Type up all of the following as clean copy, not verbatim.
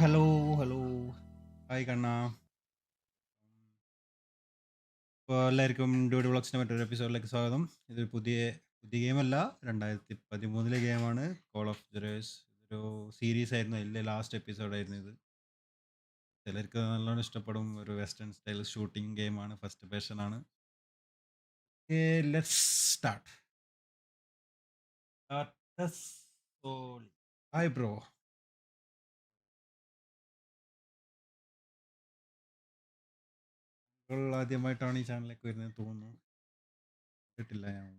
hello. Hi, Kanna. ഇപ്പോൾ എല്ലാവർക്കും dude വ്ളോഗ്സിൻ്റെ മറ്റൊരു എപ്പിസോഡിലേക്ക് സ്വാഗതം. ഇതൊരു പുതിയ ഗെയിമല്ല, 2013 ഗെയിമാണ് കോൾ ഓഫ് ജുറേഴ്സ്. ഒരു സീരീസ് ആയിരുന്നു, അതിലെ ലാസ്റ്റ് എപ്പിസോഡായിരുന്നു ഇത്. ചിലർക്ക് നല്ലോണം ഇഷ്ടപ്പെടും. ഒരു വെസ്റ്റേൺ സ്റ്റൈൽ ഷൂട്ടിംഗ് ഗെയിമാണ്, ഫസ്റ്റ് പേഴ്സൺ ആണ്. Let's start. Hi bro. ആദ്യമായിട്ടാണ് ഈ ചാനലിലേക്ക് വരുന്നത് തോന്നുന്നു. കേട്ടില്ല ഞാൻ.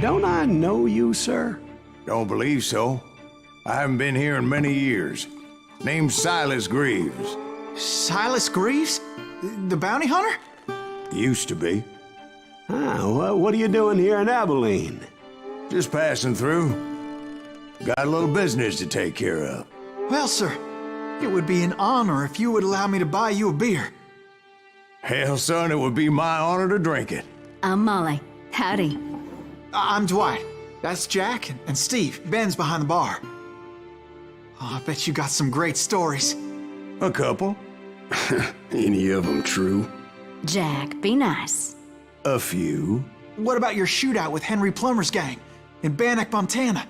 Don't I know you, sir? Don't believe so. I haven't been here in many years. Name's Silas Greaves. Silas Greaves? The bounty hunter? Used to be. Well, what are you doing here in Abilene? Just passing through. Got a little business to take care of. Well, sir, it would be an honor if you would allow me to buy you a beer. Hell, son, it would be my honor to drink it. I'm Molly. Howdy. I'm Dwight. That's Jack and Steve. Ben's behind the bar. Oh, I bet you got some great stories. A couple. Any of them true? Jack, be nice. A few. What about your shootout with Henry Plummer's gang in Bannock, Montana?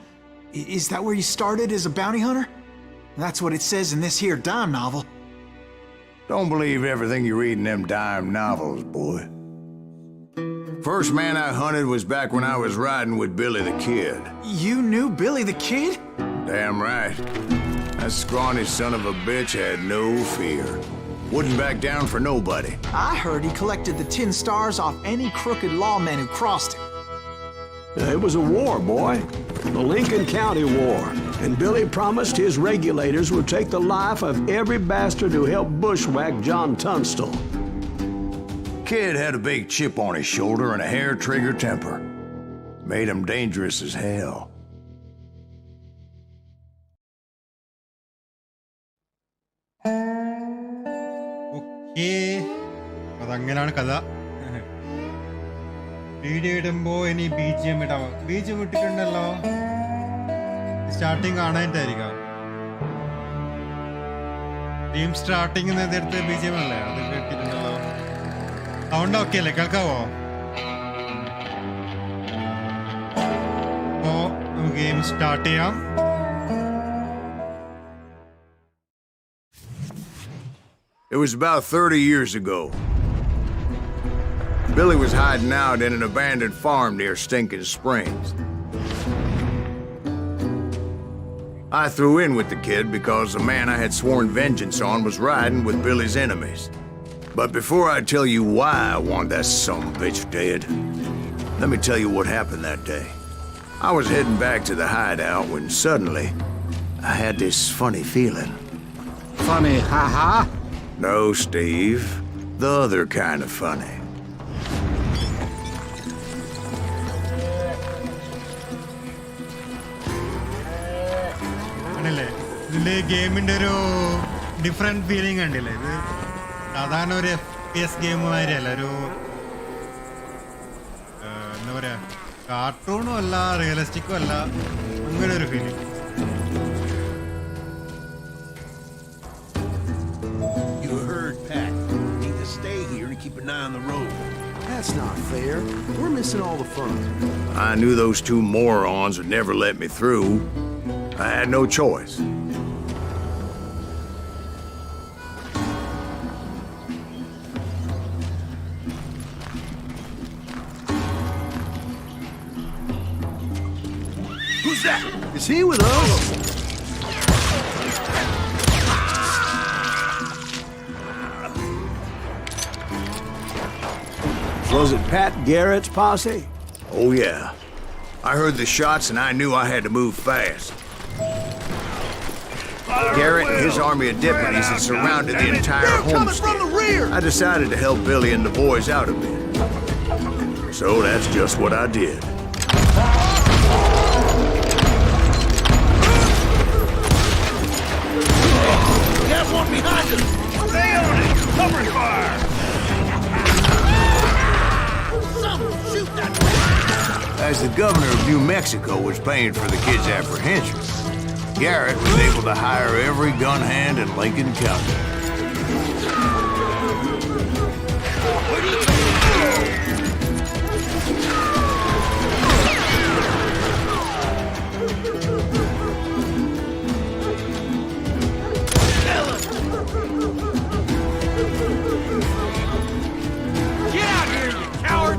Is that where you started as a bounty hunter? That's what it says in this here dime novel. Don't believe everything you read in them dime novels, boy. First man I hunted was back when I was riding with Billy the Kid. You knew Billy the Kid? Damn right. That scrawny son of a bitch had no fear. Wouldn't back down for nobody. I heard he collected the 10 stars off any crooked lawman who crossed him. It was a war, boy. The Lincoln County War. And Billy promised his regulators would take the life of every bastard who helped bushwhack John Tunstall. Kid had a big chip on his shoulder and a hair-trigger temper. Made him dangerous as hell. അതങ്ങനെയാണ് കഥ. Video ഇടുമ്പോ ഇനി BGM ഇടാമോ? BGM ഇട്ടിട്ടുണ്ടല്ലോ. Starting കാണാനായിട്ടായിരിക്കാം. Team starting നേരത്തെ BGM അല്ലേ, അത് ഇട്ടിട്ടുണ്ടല്ലോ. സൗണ്ട് ഓക്കെ അല്ലേ, കേൾക്കാവോ? അപ്പോ നമുക്ക് ഗെയിം സ്റ്റാർട്ട് ചെയ്യാം. It was about 30 years ago. Billy was hiding out in an abandoned farm near Stinking Springs. I threw in with the kid because the man I had sworn vengeance on was riding with Billy's enemies. But before I tell you why I want that sumbitch dead, let me tell you what happened that day. I was heading back to the hideout when suddenly I had this funny feeling. Funny, ha-ha? No, Steve. The other kind of funny. ആണല്ലേ, ഇതില് ഗെയിമിന്റെ ഒരു different feeling കണ്ടില്ലേ? ഇത് സാധാരണ ഒരു FPS game മാതിരിയല്ല, ഒരു എന്താ പറയാ, കാർട്ടൂണും അല്ല റിയലിസ്റ്റിക്കും അല്ല, അങ്ങനെ ഒരു feeling. Keep an eye on the road. That's not fair. We're missing all the fun. I knew those two morons would never let me through. I had no choice. Who's Who's that? Is he with us? Was it Pat Garrett's posse? Oh, yeah. I heard the shots and I knew I had to move fast. Garrett and his army of deputies had surrounded the entire homestead. I decided to help Billy and the boys out a bit. So that's just what I did. We have one behind us! Stay on it! Cover fire! Someone shoot that bastard! As the governor of New Mexico was paying for the kid's apprehension, Garrett was able to hire every gun hand in Lincoln County. Get out here, you coward!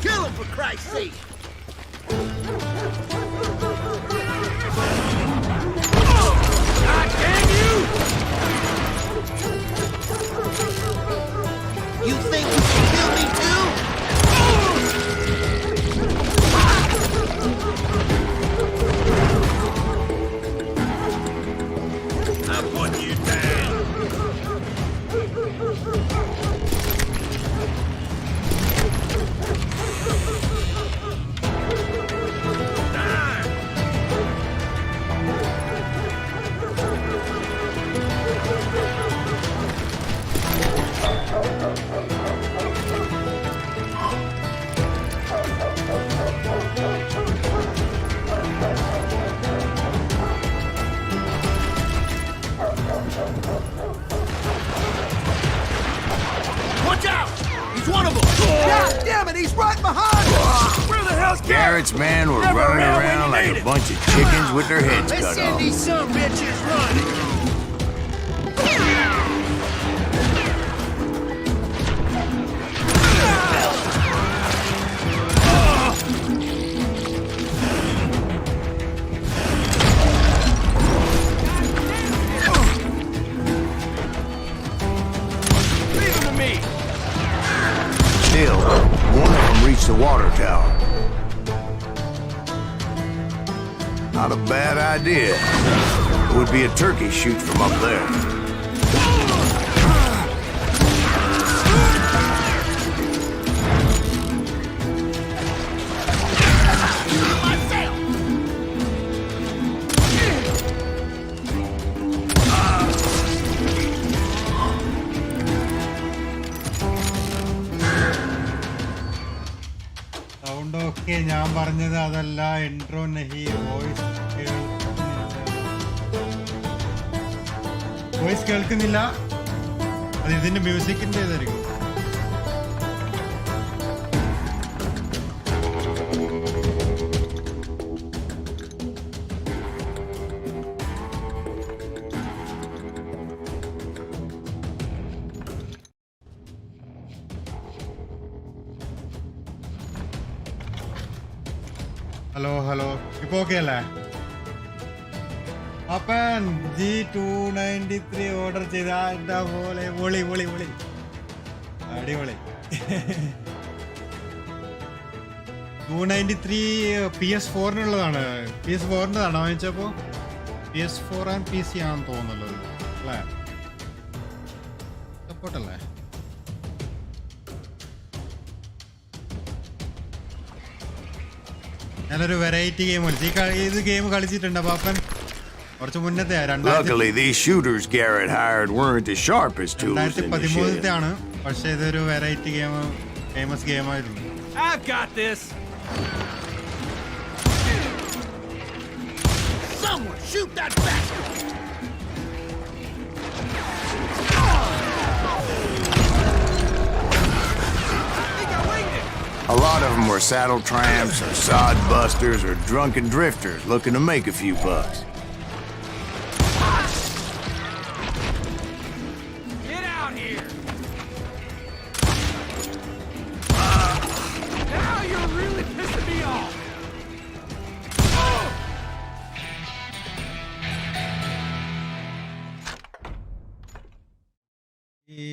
Kill him, for Christ's sake! God damn you! You think you can kill me too? I'm putting you down. Watch out! He's one of them! God damn it, he's right behind us! Where the hell's Garrett's men were Never running around when around you like need a it. bunch of chickens with their heads Let's cut send off. these some bitches running! Leave him to me! Still, one of them reached the water tower. Not a bad idea. It would be a turkey shoot from up there. Sound ഒക്കെ ഞാൻ പറഞ്ഞത് അതല്ല intro നഹി voice കേൾക്കുന്നില്ല അത് ഇതിന്റെ മ്യൂസിക്കിന്റെ ഇതായിരിക്കും hello hello ഇപ്പൊ ഓക്കെ അല്ലേ അപ്പൻ G293 ഓർഡർ ചെയ്ത എന്താ പോലെ പൊളി പൊളി പൊളി അടിപൊളി 293 PS4-നുള്ളതാണ് PS4-ൻ്റെതാണോ വാങ്ങിച്ചപ്പോ PS4 ആൻഡ് PC ആണെന്ന് തോന്നുന്നല്ലോ അല്ലേ സപ്പോർട്ടല്ലേ ഞാനൊരു വെറൈറ്റി ഗെയിം കളിച്ചു ഇത് ഗെയിം കളിച്ചിട്ടുണ്ട് പാപ്പൻ കുറച്ച് മുന്നത്തെ Luckily, these shooters Garrett hired weren't as sharp as tools in the 2013 shed. ആണ് പക്ഷെ ഇതൊരു വെറൈറ്റി ഗെയിം ഫേമസ് ഗെയിമായിരുന്നു I've got this! Someone shoot that bastard! A lot of them were saddle tramps or sod busters or drunken drifters looking to make a few bucks. Get out here! Now you're ഈ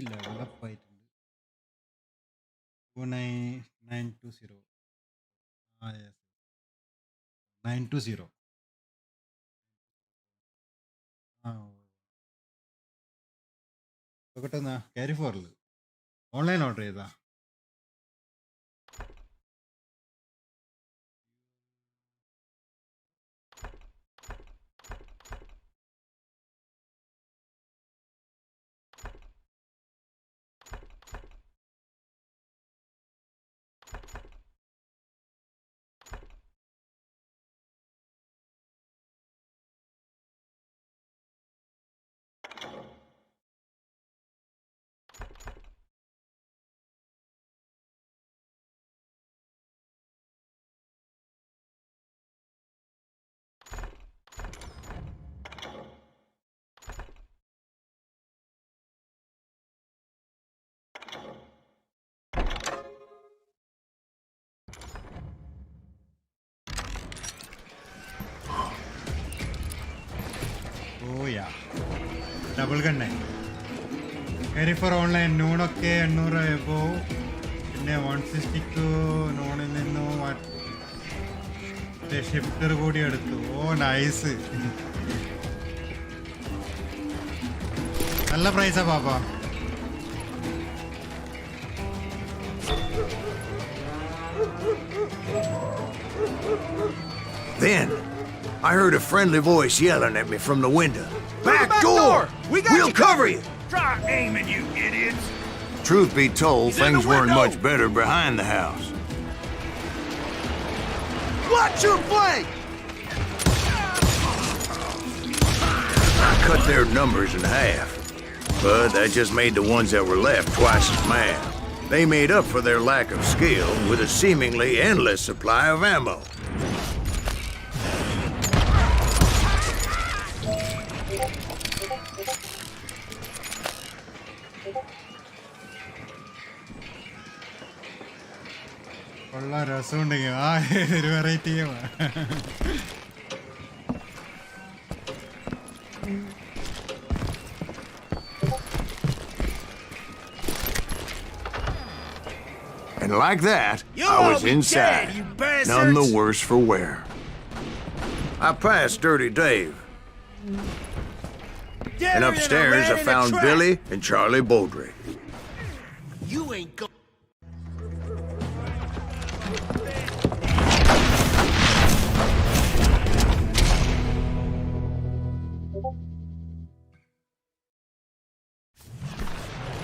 level up ആയിട്ടുണ്ട് 920 yes 920 നോക്കട്ടെ carry ഫോറിൽ online order ചെയ്താ ഓയാ double ഗണ്ണേ carry for online നൂണൊക്കെ 800 ആയപ്പോ പിന്നെ 162 നോണിൽ നിന്നും shifter കൂടി എടുത്തു. ഓ നൈസ്, നല്ല പ്രൈസാ പാപ്പാ. Then, I heard a friendly voice yelling at me from the window. Back door! We'll cover you! Try aiming, you idiots! Truth be told, things weren't much better behind the house. Watch your flank! I cut their numbers in half, but that just made the ones that were left twice as mad. They made up for their lack of skill with a seemingly endless supply of ammo. കൊള്ള രസമുണ്ടെങ്കിൽ ആ ഒരു variety ഗെയിമാണ്. And like that, You'll I all was be inside, dead, you bastards! none the worse for wear. I passed Dirty Dave, Deader and than a upstairs rat I in a found trap. Billy and Charlie Beaudry. You ain't go.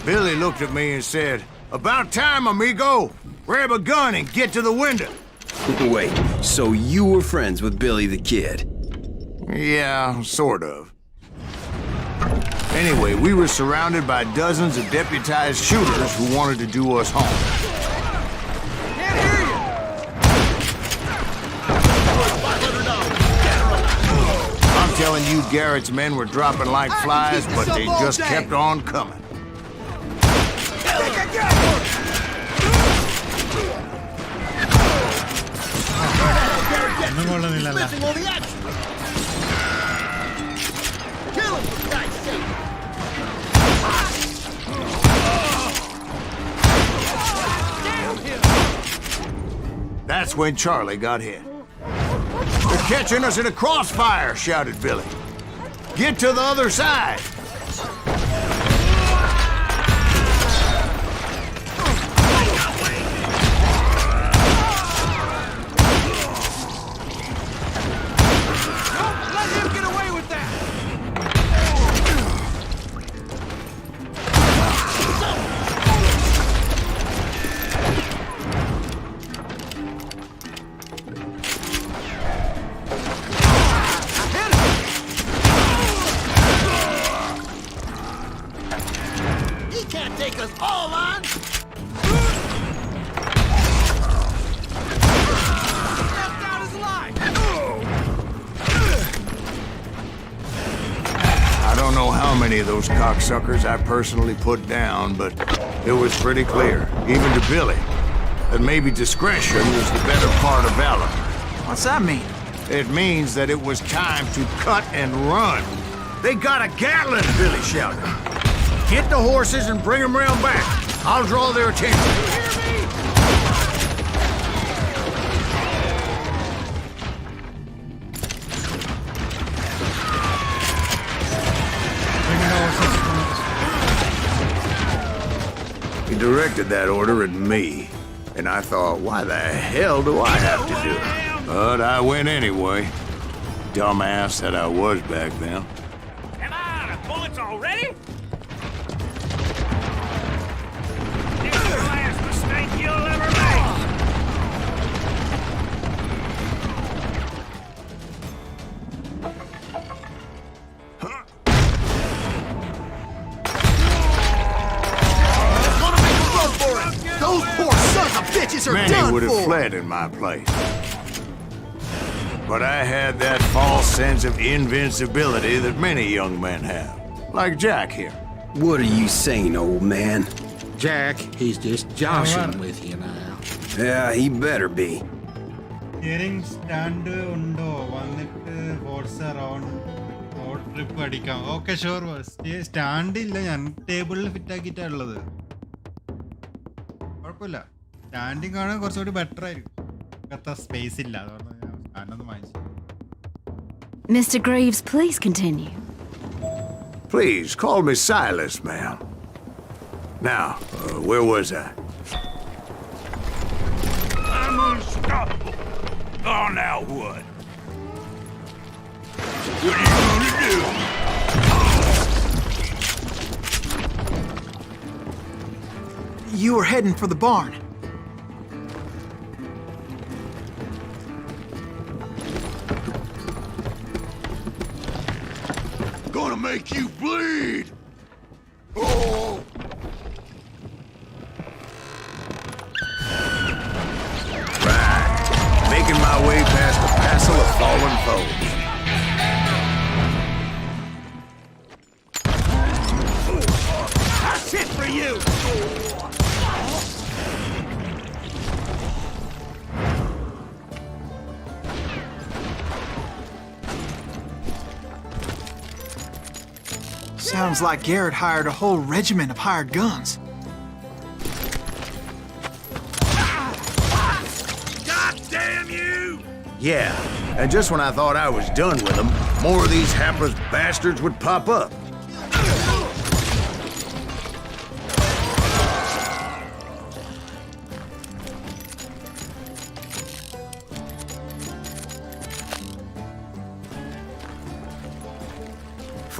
Billy looked at me and said, "About time, amigo! Grab a gun and get to the window." Wait, so you were friends with Billy the Kid? Yeah, sort of. Anyway, we were surrounded by dozens of deputized shooters who wanted to do us harm. Can't hear you! I'm telling you, Garrett's men were dropping like I can flies, keep but this they up all just day. kept on coming. Think I got one! ഒന്നും കൊള്ളുന്നില്ലല്ല. Missing all the action! Kill him, for Christ's sake! Damn him! That's when Charlie got hit. "They're catching us in a crossfire," shouted Billy. "Get to the other side." Let him get away with that! He can't take us all on! Left out his line! I don't know how many of those cocksuckers I personally put down, but it was pretty clear, even to Billy, that maybe discretion was the better part of valor. What's that mean? It means that it was time to cut and run. "They got a Gatling!" Billy shouted. Get the horses and bring them round back. I'll draw their attention. He directed that order at me, and I thought, why the hell do I have to do it? But I went anyway. Dumbass that I was back then. Come on, the bullets already? This is the last mistake you'll ever make. Those poor sons of bitches are Many done would have for! fled in my place. But I had that false sense of invincibility that many young men have. Like Jack here. What are you saying, old man? Jack, he's just joshing with you now. Yeah, he better be. Steering stand ഉണ്ടോ വന്നിട്ട് horse around road trip അടിക്കാം. Okay sure. Stand ഇല്ല, ഞാൻ ടേബിളിൽ fit ആക്കിയിട്ടാണ് ഉള്ളത്. കുഴപ്പമില്ല, standing ആണ് കുറച്ചുകൂടി ബെറ്റർ ആയിരിക്കും. അത്ര സ്പേസ് ഇല്ല, അതുകൊണ്ട് സ്റ്റാൻഡൊന്നും വാങ്ങിച്ചു. Mr. Greaves, please continue. Please, call me Silas, ma'am. Now, where was I? I'm unstoppable. Oh, now what? What are you gonna do? You were heading for the barn. Gonna make you bleed! Oh! Right. Making my way past the passel of fallen foes. That's it for you! Sounds like Garrett hired a whole regiment of hired guns. God damn you! Yeah, and just when I thought I was done with them, more of these hapless bastards would pop up.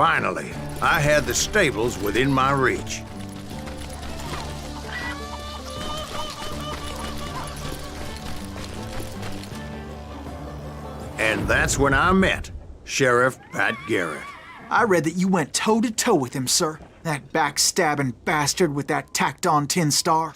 Finally, I had the stables within my reach. And that's when I met Sheriff Pat Garrett. I read that you went toe-to-toe with him, sir. That backstabbing bastard with that tacked-on tin star.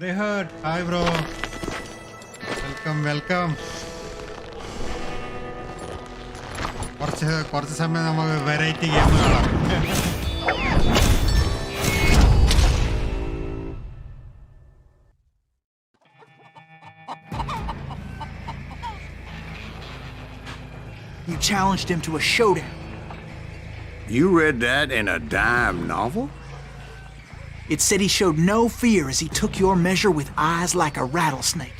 They heard. Hi bro. Welcome. കുറച്ച് സമയം നമുക്ക് variety game കാണാം. You challenged him to a showdown. You read that in a dime novel? It said he showed no fear as he took your measure with eyes like a rattlesnake.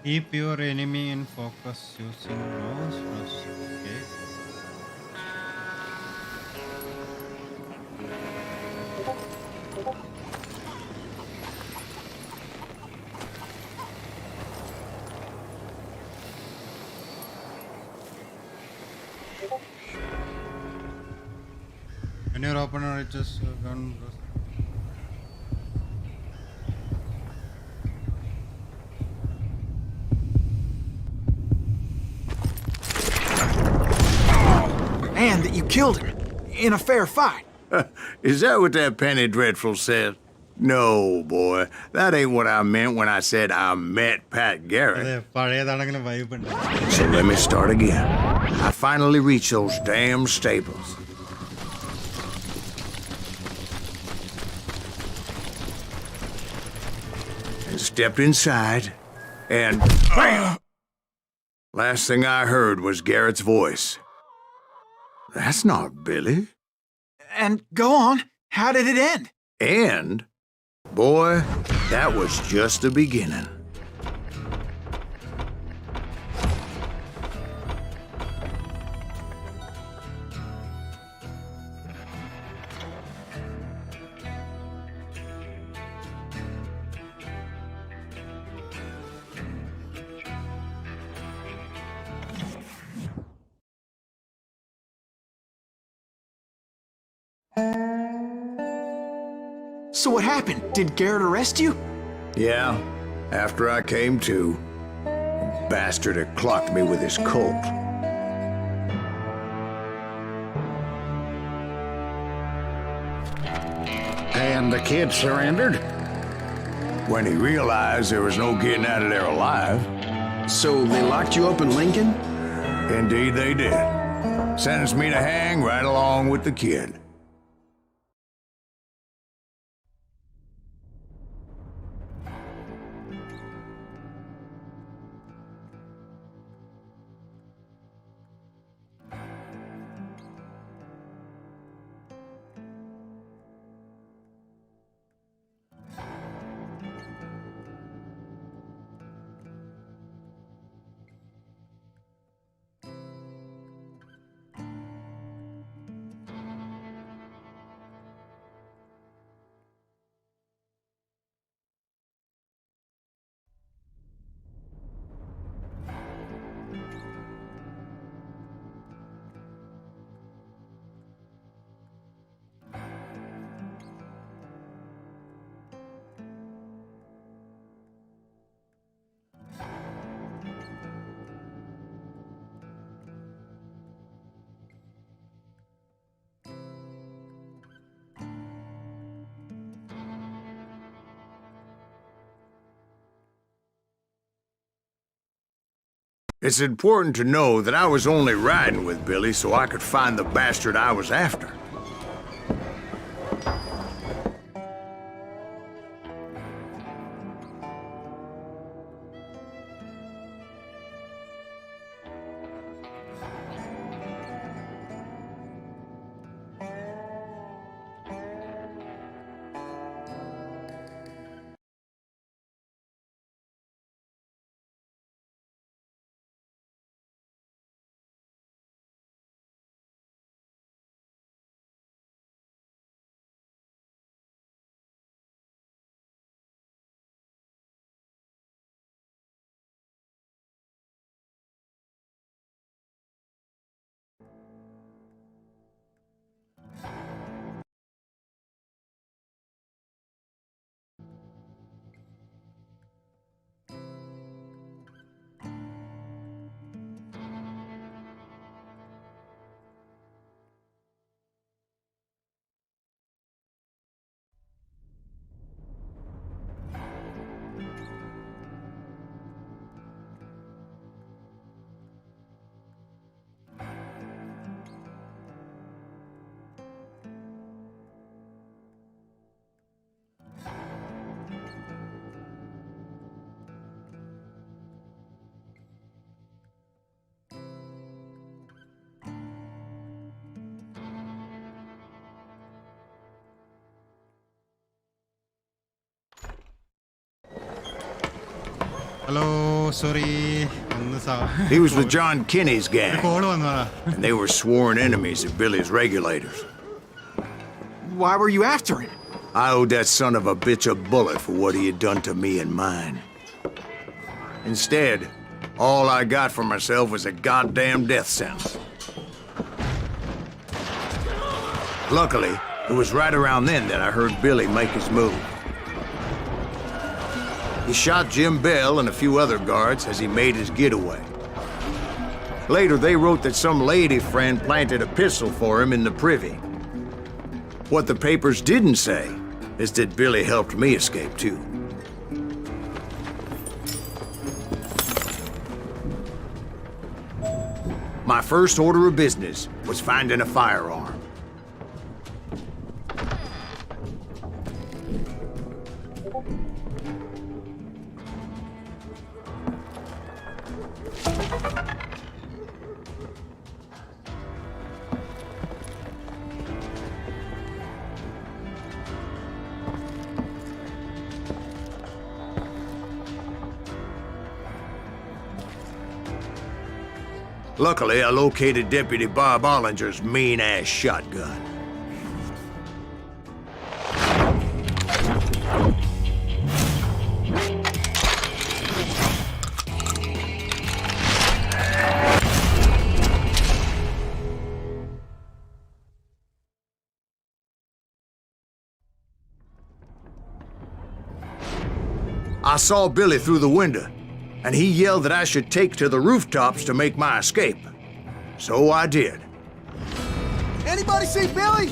Keep your enemy in focus using mouse. Okay. When your opponent reaches gun. And that you killed him in a fair fight. Is that what that Penny Dreadful said? No, boy. That ain't what I meant when I said I met Pat Garrett. അതെ പഴയതാണെങ്കിലും vibe ഉണ്ട്. So let me start again. I finally reached those damn stables. And stepped inside, and BAM! Last thing I heard was Garrett's voice. That's not Billy. And go on. How did it end? And, boy, that was just the beginning. So what happened? Did Garrett arrest you? Yeah, after I came to, the bastard had clocked me with his Colt. And the kid surrendered? When he realized there was no getting out of there alive. So they locked you up in Lincoln? Indeed they did. Sentenced me to hang right along with the kid. It's important to know that I was only riding with Billy so I could find the bastard I was after. Hello, sorry. He was with John Kinney's gang, call വന്നതാ. and they were sworn enemies of Billy's regulators. Why were you after him? I owed that son of a bitch a bullet for what he had done to me and mine. Instead, all I got for myself was a goddamn death sentence. Luckily, it was right around then that I heard Billy make his move. He shot Jim Bell and a few other guards as he made his getaway. Later, they wrote that some lady friend planted a pistol for him in the privy. What the papers didn't say is that Billy helped me escape too. My first order of business was finding a firearm. Luckily, I located Deputy Bob Ollinger's mean-ass shotgun. I saw Billy through the window, and he yelled that I should take to the rooftops to make my escape. So I did. Anybody see Billy?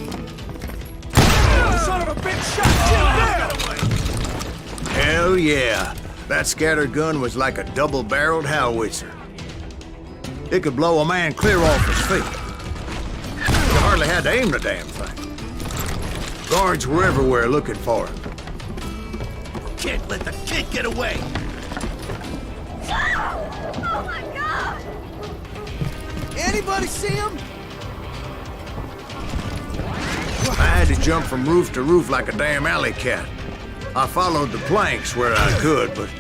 Son of a bitch shot Jim down! Hell yeah. That scatter gun was like a double-barreled howitzer. It could blow a man clear off his feet. You hardly had to aim the damn thing. Guards were everywhere looking for him. Can't let the kid get away! Oh my god! Anybody see him? I had to jump from roof to roof like a damn alley cat. I followed the planks where I could, but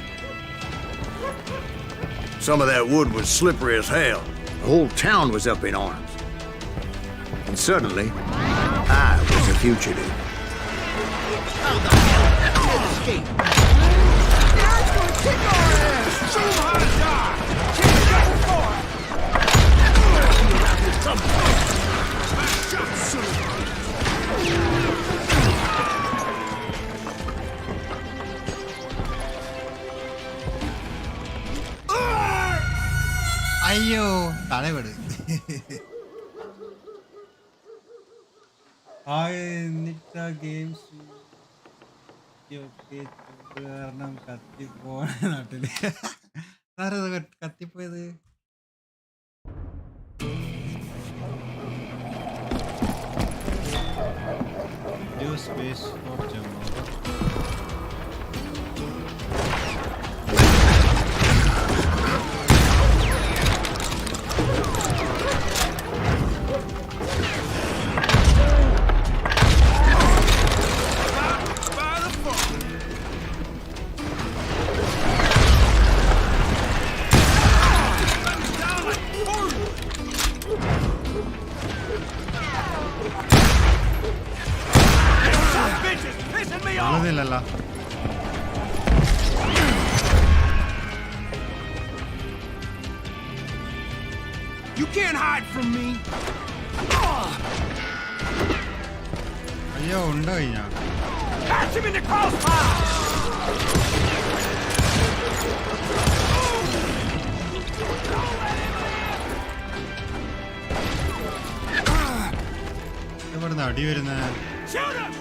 some of that wood was slippery as hell. The whole town was up in arms. And suddenly, I was a fugitive. How the hell did that kid escape? Dad's gonna kick our ass! Show him how to die! Can't go for it! Shot soon! അയ്യോ തലവിട് എന്നിട്ട് games കാരണം കത്തിപ്പോണ നാട്ടില് ആരത് കത്തിപ്പോയത് space for Jammu You can't hide from me. അയ്യോ ഉണ്ടോ ഞാൻ Catch him in the crossfire! ഇവിടുന്ന് അടി വരുന്ന Shoot him!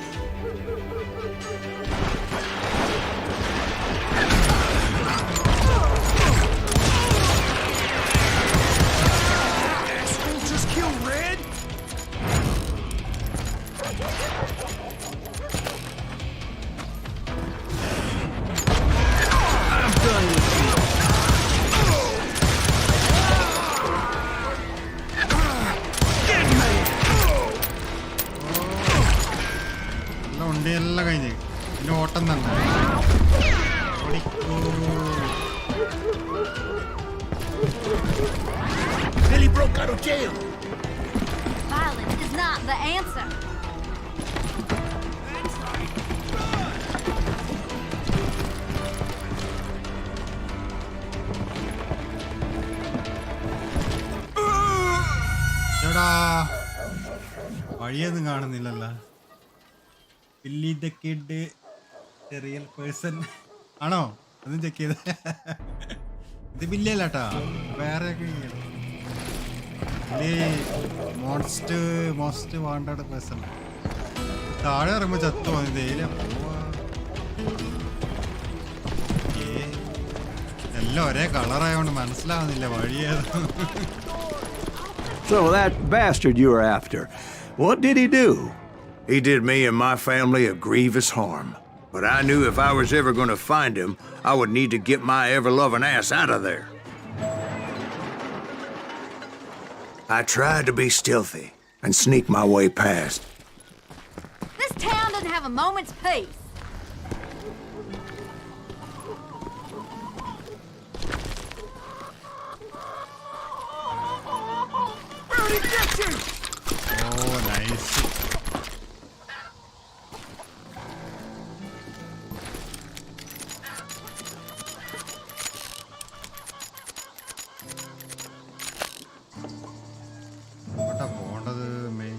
Asshole just killed Red? I'm done with you. Get me! എല്ലാം ഉണ്ട് എല്ലാം കഴിഞ്ഞ് പിന്നെ ഓട്ടം തന്നെ Billy broke out of jail. Violence is not the answer. എടാ വഴിയൊന്നും കാണുന്നില്ലല്ലോ Billy the kid real person ആണോ അതും ചെക്ക് ചെയ്ത ഇത് ബില്ലിയല്ലാട്ടാ വേറെ മോസ്റ്റ് വാണ്ടഡ് പേഴ്സൺ താഴെ ഇറങ്ങുമ്പോ ചത്തു പോയി തേയില പോവാ. എല്ലാം ഒരേ കളറായോണ്ട് മനസ്സിലാവുന്നില്ല വഴിയേത്. So that bastard you were after, what did he do? He did me and my family a grievous harm. But I knew if I was ever going to find him, I would need to get my ever-loving ass out of there. I tried to be stealthy and sneak my way past. This town doesn't have a moment's peace. Oh, nice. എങ്ങോട്ടാ പോണ്ടത് main?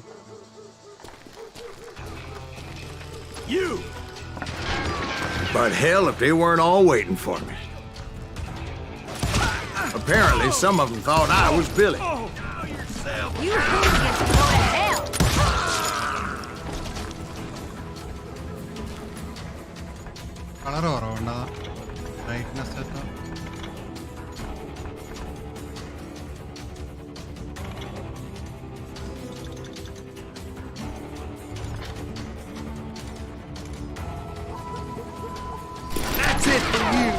You! But hell if they weren't all waiting for me. Apparently, some of them thought I was Billy. You hooligans can go to hell. Colour കുറവുണ്ടോ? Brightness എത്താം. That's it for you.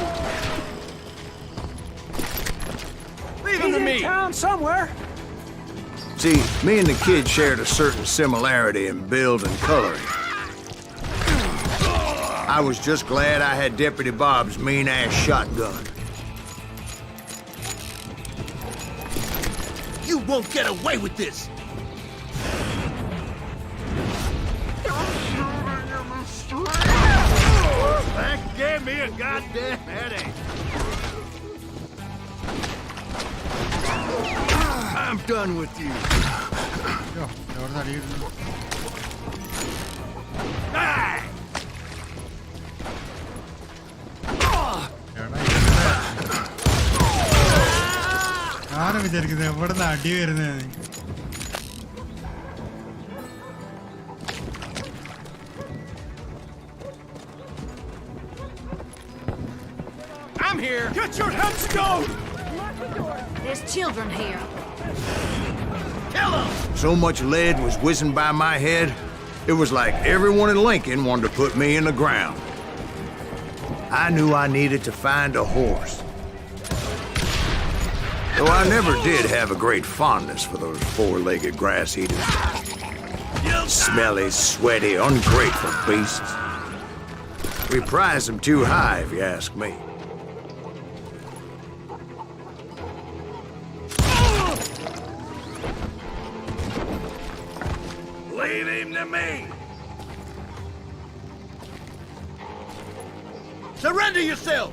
Leave him to me. Town somewhere. See, me and the kid shared a certain similarity in build and coloring. I was just glad I had Deputy Bob's mean-ass shotgun. You won't get away with this. That gave me a goddamn headache. I'm done with you. അയ്യോ, എവിടുന്ന് അടി കിട്ടുന്നു? Die! എടാ, ഞാനും വിചാരിക്കുന്നത് എവിടുന്ന് അടി വരുന്നത്. I'm here. Get your heads going! There's children here. Kill him. So much lead was whizzing by my head, it was like everyone in Lincoln wanted to put me in the ground. I knew I needed to find a horse. Though I never did have a great fondness for those four-legged grass eaters. Smelly, sweaty, ungrateful beasts. We prize them too high, if you ask me. Leave him to me! Surrender yourself.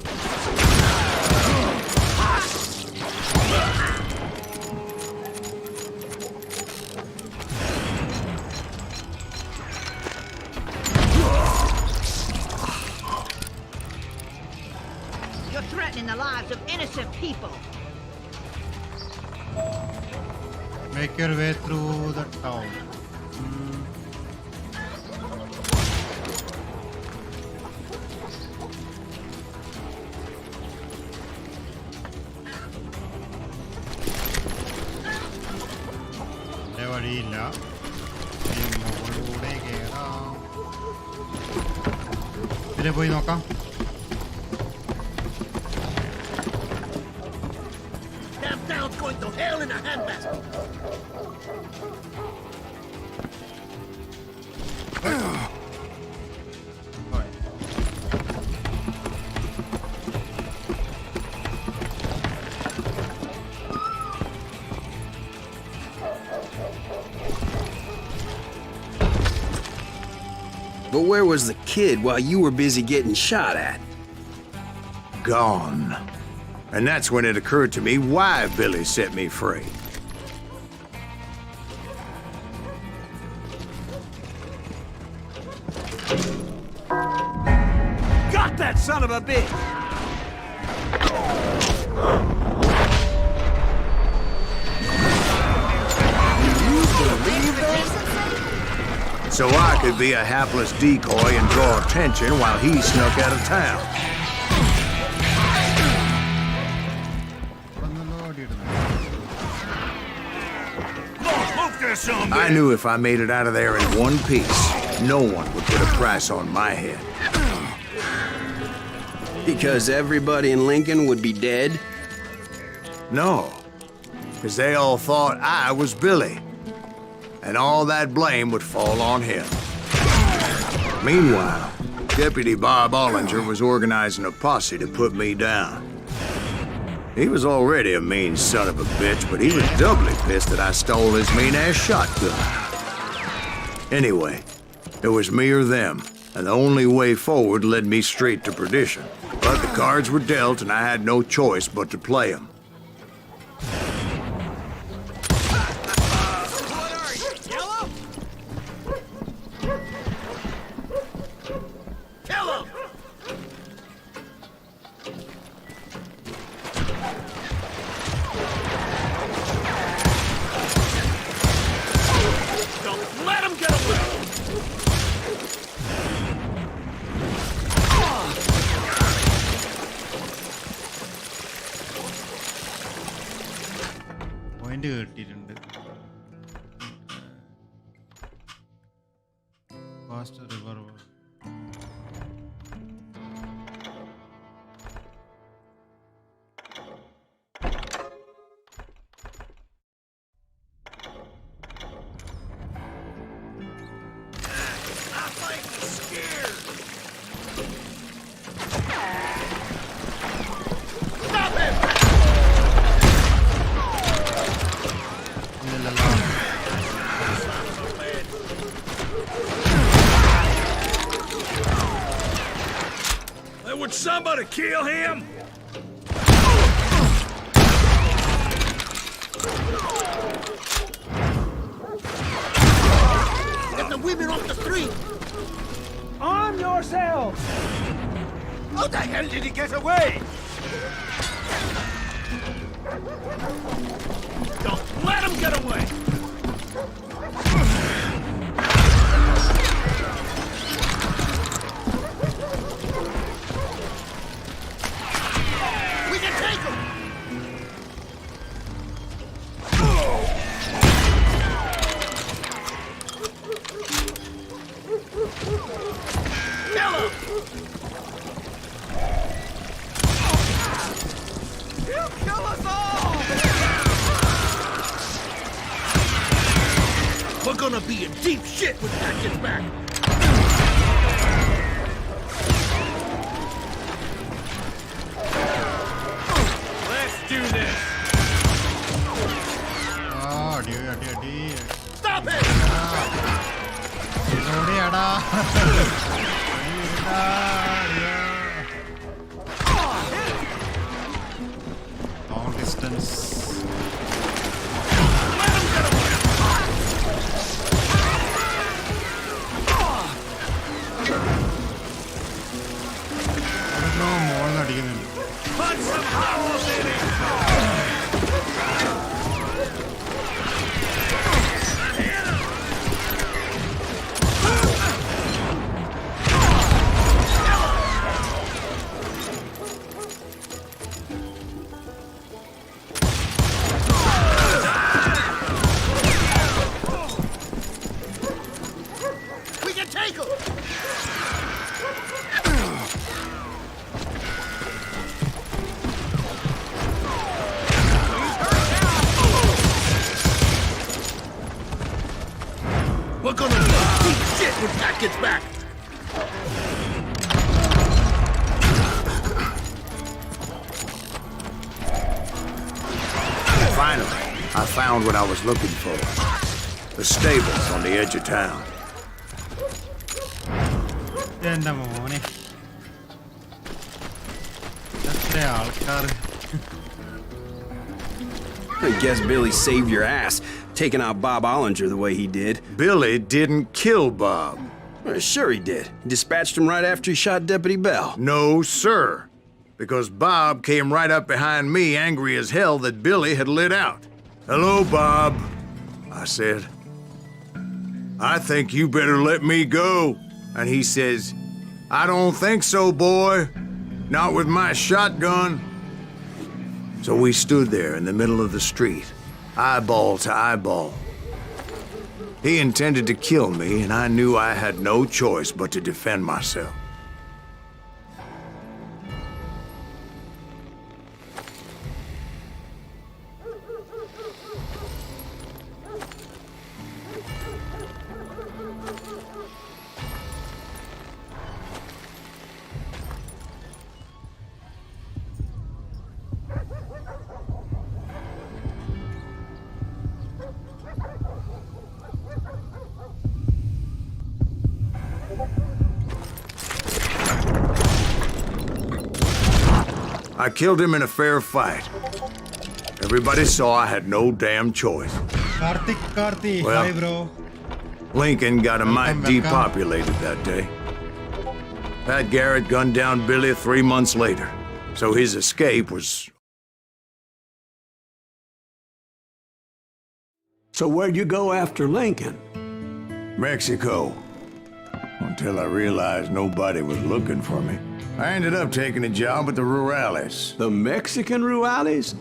You're threatening the lives of innocent people. Make your way through the town. വഴിയില്ല. ഈ മുകളിലൂടെ കേറാം. ഇതിലെ പോയി നോക്കാം. That town's going to hell in a handbasket. But where was the kid while you were busy getting shot at? Gone. And that's when it occurred to me why Billy set me free. Got that son of a bitch. so I could be a hapless decoy and draw attention while he snuck out of town. I knew if I made it out of there in one piece, no one would put a price on my head. Because everybody in Lincoln would be dead? No, because they all thought I was Billy, and all that blame would fall on him. Meanwhile, Deputy Bob Ollinger was organizing a posse to put me down. He was already a mean son of a bitch, but he was doubly pissed that I stole his mean-ass shotgun. Anyway, it was me or them, and the only way forward led me straight to perdition. But the cards were dealt, and I had no choice but to play them. Point കിട്ടിയിട്ടുണ്ട്. Fast river Would somebody kill him? Get the women off the street! Arm yourselves! How the hell did he get away? Don't let him get away! We're gonna be in deep shit when that gets back! Let's do this! Stop it! Long distance. Punch some holes in it! We can take him! We're gonna be in deep shit when Pat gets back! Finally, I found what I was looking for. The stables on the edge of town. എന്റെ മോനെ എത്ര ആൾക്കാർ. I guess Billy saved your ass, taking out Bob Ollinger the way he did. Billy didn't kill Bob. Well, sure he did. He dispatched him right after he shot Deputy Bell. No, sir. Because Bob came right up behind me, angry as hell that Billy had lit out. "Hello, Bob," I said. I think you better let me go. And he says, I don't think so, boy. Not with my shotgun. So we stood there in the middle of the street, eyeball to eyeball. He intended to kill me, and I knew I had no choice but to defend myself. I killed him in a fair fight. Everybody saw I had no damn choice. Karthik, Well, hi bro. Lincoln got a mite Welcome. depopulated that day. Pat Garrett gunned down Billy 3 months later, so his escape was... So where'd you go after Lincoln? Mexico. Until I realized nobody was looking for me. I ended up taking a job at the Rurales. The Mexican Rurales?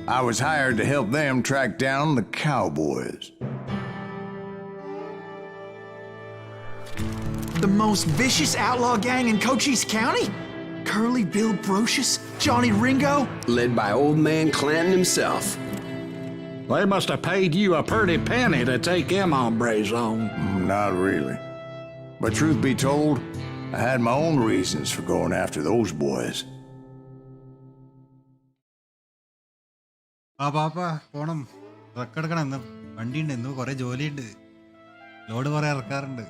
I was hired to help them track down the cowboys. The most vicious outlaw gang in Cochise County? Curly Bill Brocious? Johnny Ringo? Led by old man Clanton himself. They must have paid you a pretty penny to take them hombres on. Not really. But truth be told, I had my own reasons for going after those boys. പാപ്പാ പോണം. Truck എടുക്കണം. ഇന്ന് വണ്ടിയുണ്ട്. ഇന്ന് കുറെ ജോലിയുണ്ട്. Load കുറെ ഇറക്കാറുണ്ട്.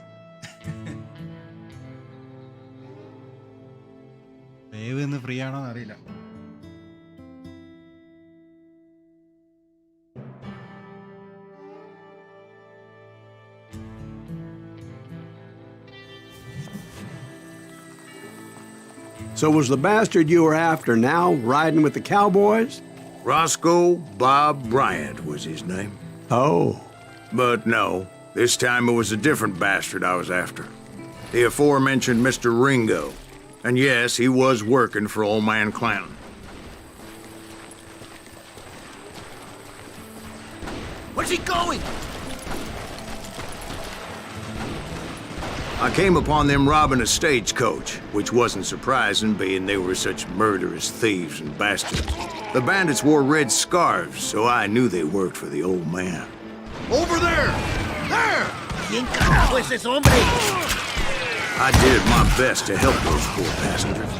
Save ഇന്ന് ഫ്രീ ആണോ അറിയില്ല. So was the bastard you were after now riding with the cowboys? Roscoe Bob Bryant was his name. Oh. But no, this time it was a different bastard I was after. The aforementioned Mr. Ringo. And yes, he was working for old man Clanton. Where's he going? I came upon them robbing a stagecoach, which wasn't surprising, being they were such murderous thieves and bastards. The bandits wore red scarves, so I knew they worked for the old man. Over there! There! ¿Quién carajo es ese hombre? I did my best to help those poor passengers.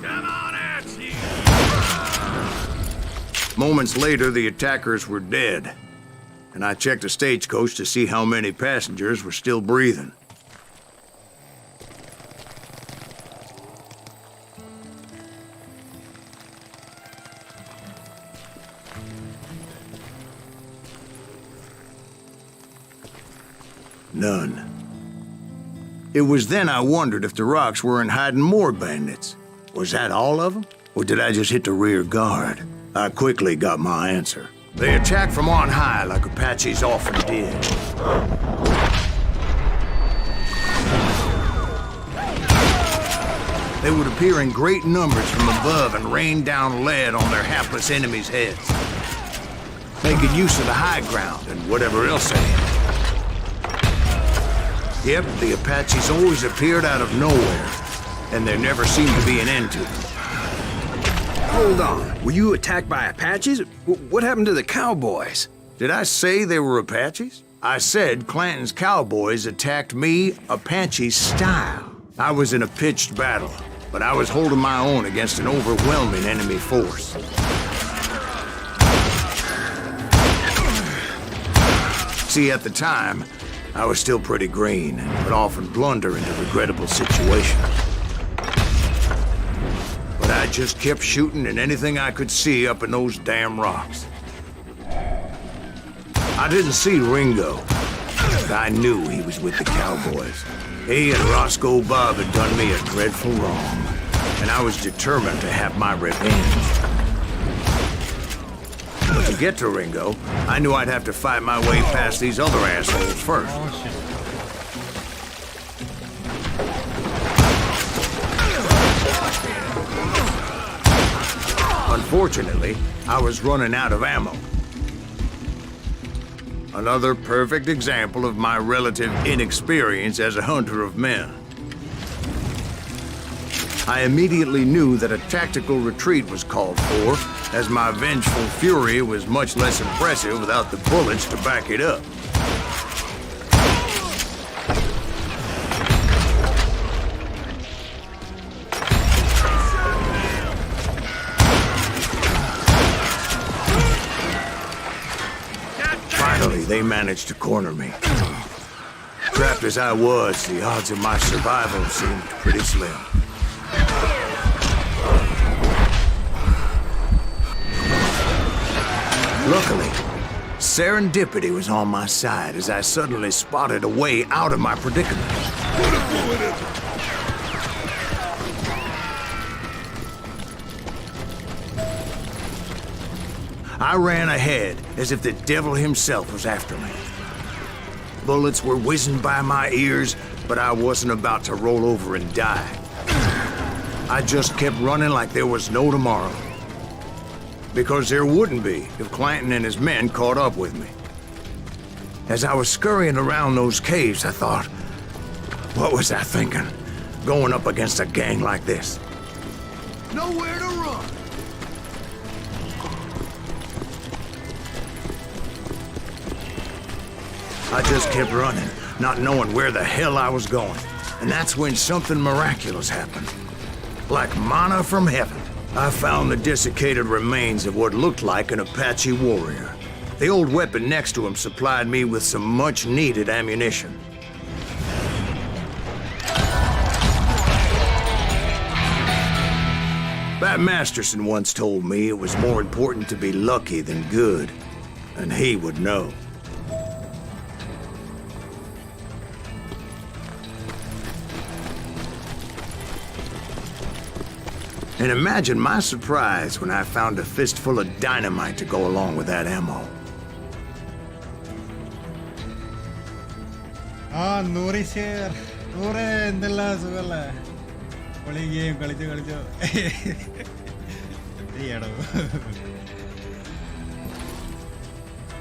Come on out, you! Moments later, the attackers were dead, and I checked the stagecoach to see how many passengers were still breathing. None. It was then I wondered if the rocks weren't hiding more bandits. Was that all of them? Or did I just hit the rear guard? I quickly got my answer. They attacked from on high like Apaches often did. They would appear in great numbers from above and rain down lead on their hapless enemies' heads. Making use of the high ground and whatever else they had. Yep, the Apaches always appeared out of nowhere, and there never seemed to be an end to them. Hold on. Were you attacked by Apaches? What happened to the cowboys? Did I say they were Apaches? I said Clanton's cowboys attacked me Apache style. I was in a pitched battle, but I was holding my own against an overwhelming enemy force. See, at the time, I was still pretty green and would often blunder into regrettable situations. But I just kept shooting at anything I could see up in those damn rocks. I didn't see Ringo, but I knew he was with the cowboys. He and Roscoe Bob had done me a dreadful wrong, and I was determined to have my revenge. But to get to Ringo, I knew I'd have to fight my way past these other assholes first. Oh shit. Unfortunately, I was running out of ammo. Another perfect example of my relative inexperience as a hunter of men. I immediately knew that a tactical retreat was called for, as my vengeful fury was much less impressive without the bullets to back it up. Finally, they managed to corner me. Trapped as I was, the odds of my survival seemed pretty slim. Luckily, serendipity was on my side as I suddenly spotted a way out of my predicament. I ran ahead as if the devil himself was after me. Bullets were whizzing by my ears, but I wasn't about to roll over and die. I just kept running like there was no tomorrow. Because there wouldn't be if Clanton and his men caught up with me. As I was scurrying around those caves, I thought, what was I thinking? Going up against a gang like this? Nowhere to run. I just kept running, not knowing where the hell I was going. And that's when something miraculous happened. Like manna from heaven. I found the desiccated remains of what looked like an Apache warrior. The old weapon next to him supplied me with some much-needed ammunition. Bat Masterson once told me it was more important to be lucky than good, and he would know. And imagine my surprise when I found a fistful of dynamite to go along with that ammo. Nuri share. Nure endella sugalla. Poli game kalichu.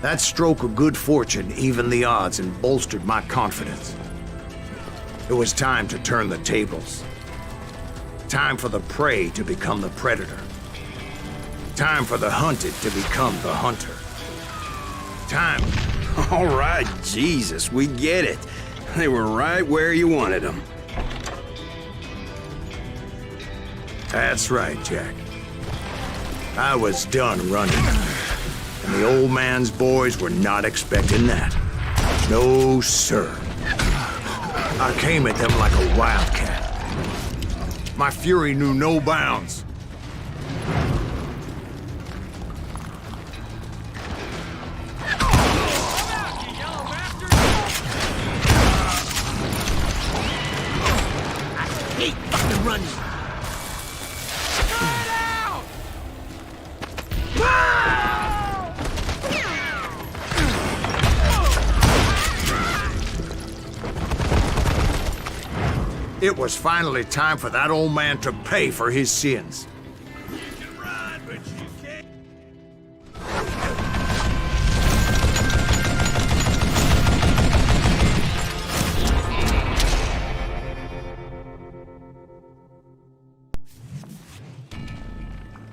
That stroke of good fortune evened the odds and bolstered my confidence. It was time to turn the tables. Time for the prey to become the predator. Time for the hunted to become the hunter. Time. All right, Jesus, we get it. They were right where you wanted them. That's right, Jack. I was done running. And the old man's boys were not expecting that. No, sir. I came at them like a wildcat. My fury knew no bounds. I hate fucking running. It was finally time for that old man to pay for his sins. You can run, but you can't.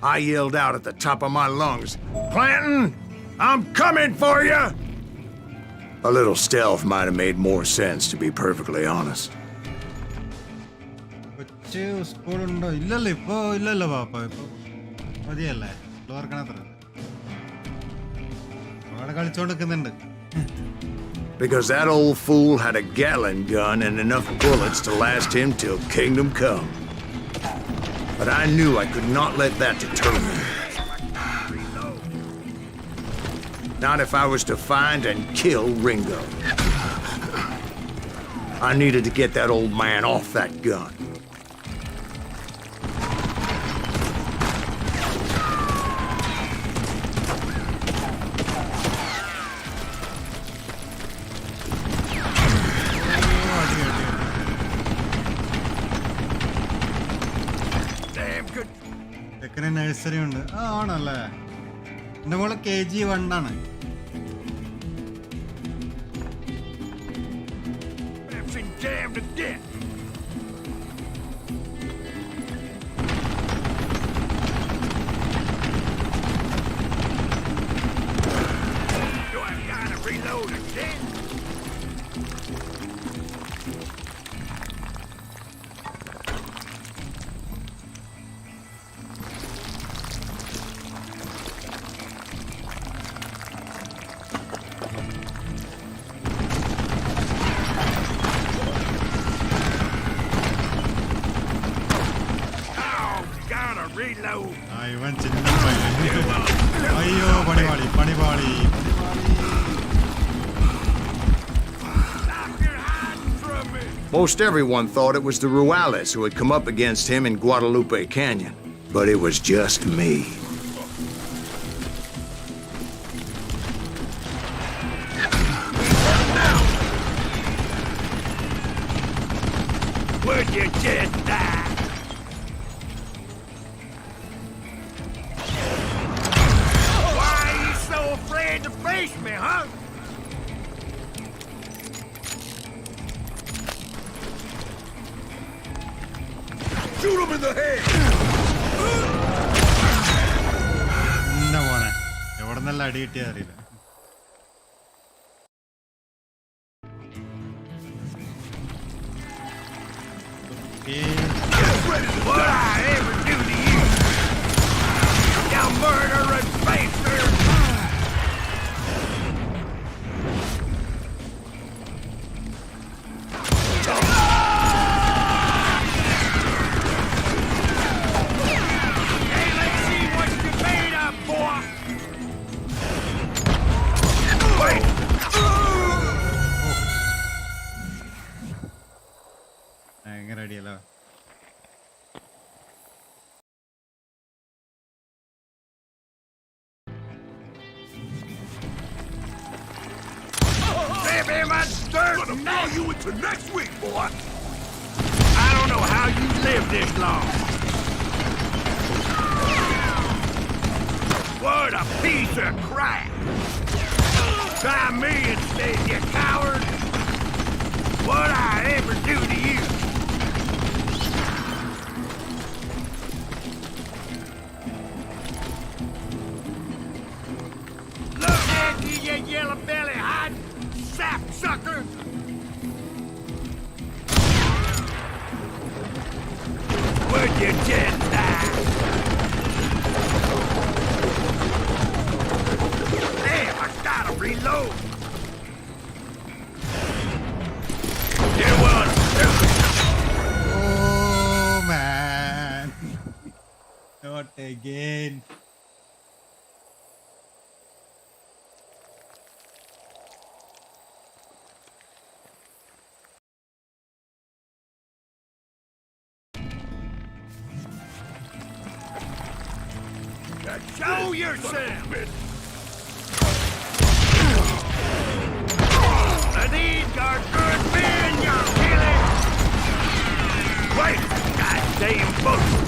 I yelled out at the top of my lungs, "Clanton, I'm coming for you!" A little stealth might have made more sense, to be perfectly honest. സ്കൂളുണ്ടോ ഇല്ലല്ലോ ഇല്ലല്ലോ പാപ്പ ഇപ്പൊ മതിയല്ലേ ഓർക്കണത്ര അവിടെ കളിച്ചോണ്ടിരിക്കുന്നുണ്ട്. Because that old fool had a Gatling gun and enough bullets to last him till kingdom come. But I knew I could not let that deter me. Not if I was to find and kill Ringo. I needed to get that old man off that gun. ചെക്കന് nursery ഉണ്ട്. ആണല്ലേ? എൻ്റെ മോള് KG1 ആണ്. Jammed to death. Do I gotta reload again? Reload. ഇവൻ ചിന്ന അയ്യോ പണിപാളി. Most everyone thought it was the Ruales who had come up against him in Guadalupe Canyon, but it was just me. Would you just die? Afraid to face me, huh? Shoot him in the head! എന്താ മോനെ എവിടെ നല്ല അടി കിട്ടിയാ അറിയില്ല. What I ever do to you, you murdering bastard! ഭയങ്കര അടിയല്ലോ. Give him a dirt! Gonna blow you into next week, boy! I don't know how you live this long. What a piece of crap! Try me instead, you coward! What I ever do to you? Look at you, you yellow belly hide sap sucker! Would you just die? Damn, I gotta reload! You want stupid? Oh man, not again. Show yourself! These are good men you're killing! Wait, goddamn bullshit!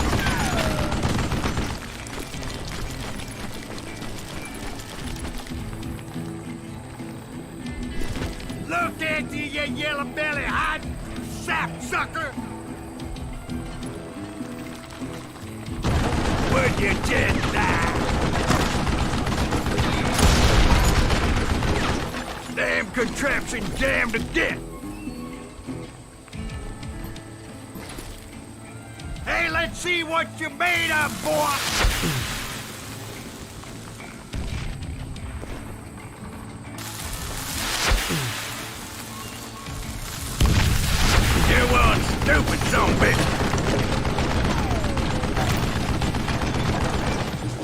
Look at you, you yellow belly hide sap sucker! Would you just die? Damn contraption jammed to death! Hey, let's see what you're made of, boy! You one stupid zombie!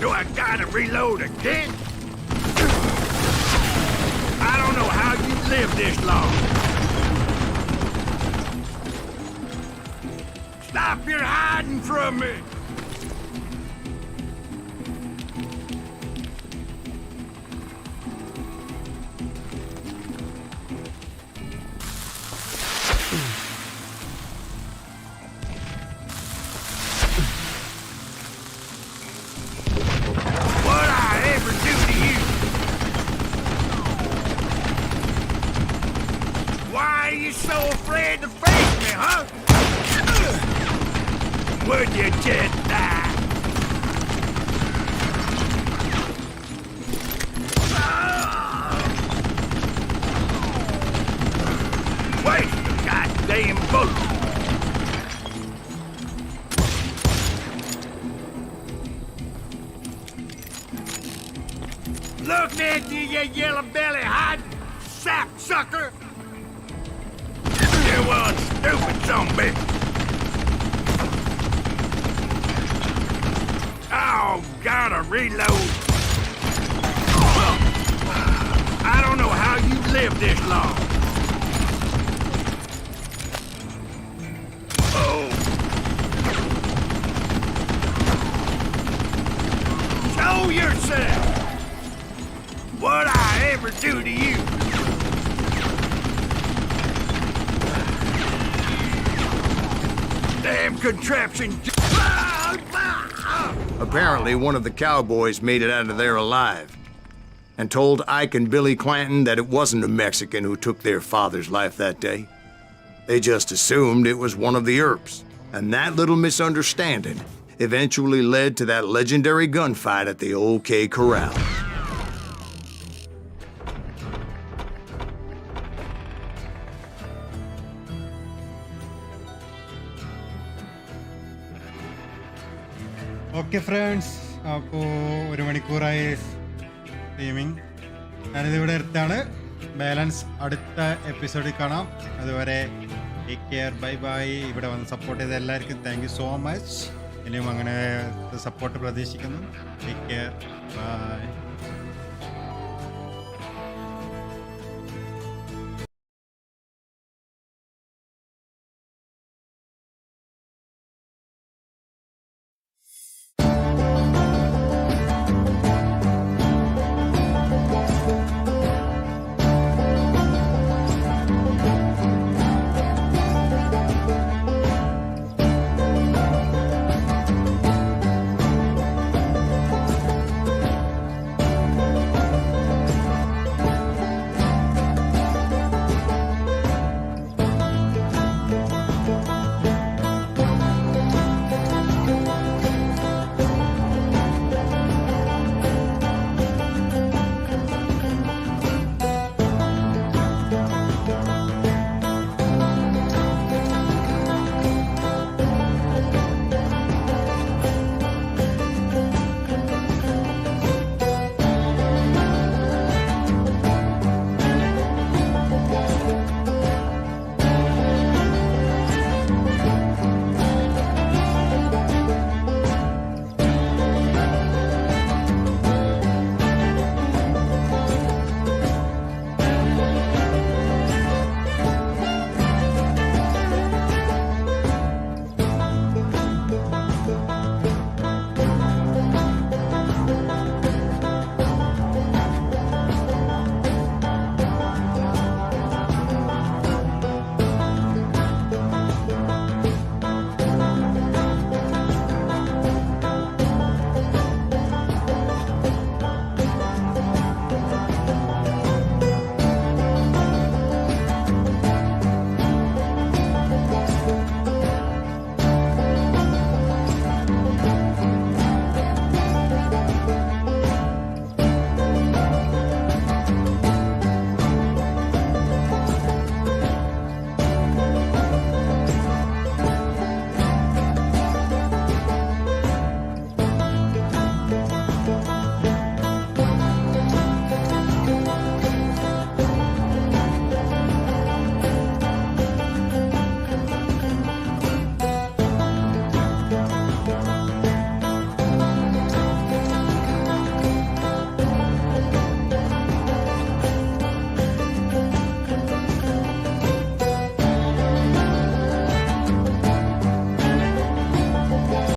Do I gotta reload again? I don't know how you live this long. Stop your hiding from me! you so afraid to face me, huh? Would you just die? Waste the goddamn bullet. Look at you, you yellow-belly hot sapsucker! You one stupid sumbitch! Oh, gotta reload! I don't know how you lived this long. Oh! Show yourself! What'd I ever do to you? Damn contraption! Apparently, one of the cowboys made it out of there alive and told Ike and Billy Clanton that it wasn't a Mexican who took their father's life that day. They just assumed it was one of the Earps, and that little misunderstanding eventually led to that legendary gunfight at the OK Corral. Okay friends, അപ്പോൾ 1 മണിക്കൂറായി streaming. ഞാനിതിവിടെ എടുത്താണ്. Balance അടുത്ത എപ്പിസോഡിൽ കാണാം. അതുവരെ take care, bye bye. ഇവിടെ വന്ന് സപ്പോർട്ട് ചെയ്ത എല്ലാവർക്കും താങ്ക് യു സോ മച്ച്. ഇനിയും അങ്ങനെ സപ്പോർട്ട് പ്രതീക്ഷിക്കുന്നു. Take care, by.